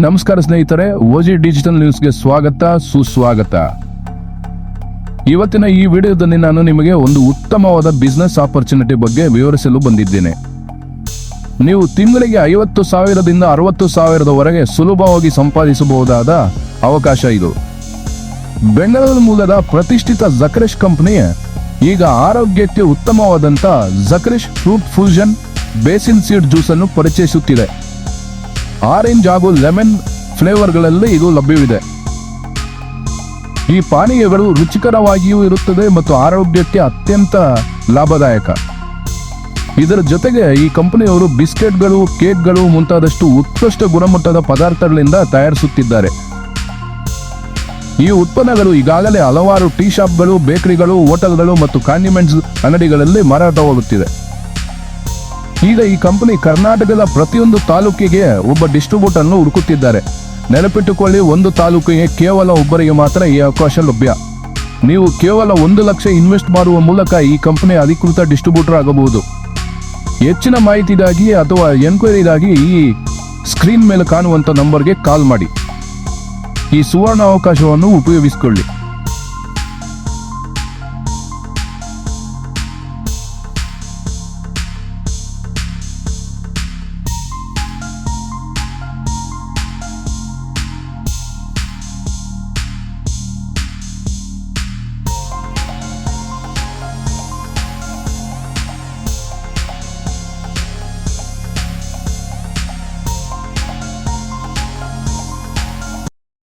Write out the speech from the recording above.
ನಮಸ್ಕಾರ ಸ್ನೇಹಿತರೆ, ಓಜಿ ಡಿಜಿಟಲ್ ನ್ಯೂಸ್ಗೆ ಸ್ವಾಗತ ಸುಸ್ವಾಗತ. ಇವತ್ತಿನ ಈ ವಿಡಿಯೋದಲ್ಲಿ ನಾನು ನಿಮಗೆ ಒಂದು ಉತ್ತಮವಾದ ಬಿಸ್ನೆಸ್ ಆಪರ್ಚುನಿಟಿ ಬಗ್ಗೆ ವಿವರಿಸಲು ಬಂದಿದ್ದೇನೆ. ನೀವು ತಿಂಗಳಿಗೆ 50,000ದಿಂದ 60,000ವರೆಗೆ ಸುಲಭವಾಗಿ ಸಂಪಾದಿಸಬಹುದಾದ ಅವಕಾಶ ಇದು. ಬೆಂಗಳೂರು ಮೂಲದ ಪ್ರತಿಷ್ಠಿತ ಜಕ್ರಿಶ್ ಕಂಪನಿ ಈಗ ಆರೋಗ್ಯಕ್ಕೆ ಉತ್ತಮವಾದಂತ Jakrish fruit fusion basil seed juice ಅನ್ನು ಪರಿಚಯಿಸುತ್ತಿದೆ. ಆರೆಂಜ್ ಹಾಗೂ ಲೆಮನ್ ಫ್ಲೇವರ್ಗಳಲ್ಲಿ ಇದು ಲಭ್ಯವಿದೆ. ಈ ಪಾನೀಯಗಳು ರುಚಿಕರವಾಗಿಯೂ ಇರುತ್ತದೆ ಮತ್ತು ಆರೋಗ್ಯಕ್ಕೆ ಅತ್ಯಂತ ಲಾಭದಾಯಕ. ಇದರ ಜೊತೆಗೆ ಈ ಕಂಪನಿಯವರು ಬಿಸ್ಕೆಟ್ಗಳು, ಕೇಕ್ಗಳು ಮುಂತಾದಷ್ಟು ಉತ್ಕೃಷ್ಟ ಗುಣಮಟ್ಟದ ಪದಾರ್ಥಗಳಿಂದ ತಯಾರಿಸುತ್ತಿದ್ದಾರೆ. ಈ ಉತ್ಪನ್ನಗಳು ಈಗಾಗಲೇ ಹಲವಾರು ಟೀ ಶಾಪ್ಗಳು, ಬೇಕರಿಗಳು, ಹೋಟೆಲ್ಗಳು ಮತ್ತು ಕಾಂಡಿಮೆಂಟ್ಸ್ ಅಂಗಡಿಗಳಲ್ಲಿ ಮಾರಾಟವಾಗುತ್ತಿದೆ. ಈಗ ಈ ಕಂಪನಿ ಕರ್ನಾಟಕದ ಪ್ರತಿಯೊಂದು ತಾಲೂಕಿಗೆ ಒಬ್ಬ ಡಿಸ್ಟ್ರಿಬ್ಯೂಟರ್ ಅನ್ನು ಹುಡುಕುತ್ತಿದ್ದಾರೆ. ನೆನಪಿಟ್ಟುಕೊಳ್ಳಿ, ಒಂದು ತಾಲೂಕಿಗೆ ಕೇವಲ ಒಬ್ಬರಿಗೆ ಮಾತ್ರ ಈ ಅವಕಾಶ ಲಭ್ಯ. ನೀವು ಕೇವಲ 1 ಲಕ್ಷ ಇನ್ವೆಸ್ಟ್ ಮಾಡುವ ಮೂಲಕ ಈ ಕಂಪನಿಯ ಅಧಿಕೃತ ಡಿಸ್ಟ್ರಿಬ್ಯೂಟರ್ ಆಗಬಹುದು. ಹೆಚ್ಚಿನ ಮಾಹಿತಿಗಾಗಿ ಅಥವಾ ಎನ್ಕ್ವೈರಿಗಾಗಿ ಈ ಸ್ಕ್ರೀನ್ ಮೇಲೆ ಕಾಣುವಂತ ನಂಬರ್ಗೆ ಕಾಲ್ ಮಾಡಿ. ಈ ಸುವರ್ಣ ಅವಕಾಶವನ್ನು ಉಪಯೋಗಿಸಿಕೊಳ್ಳಿ.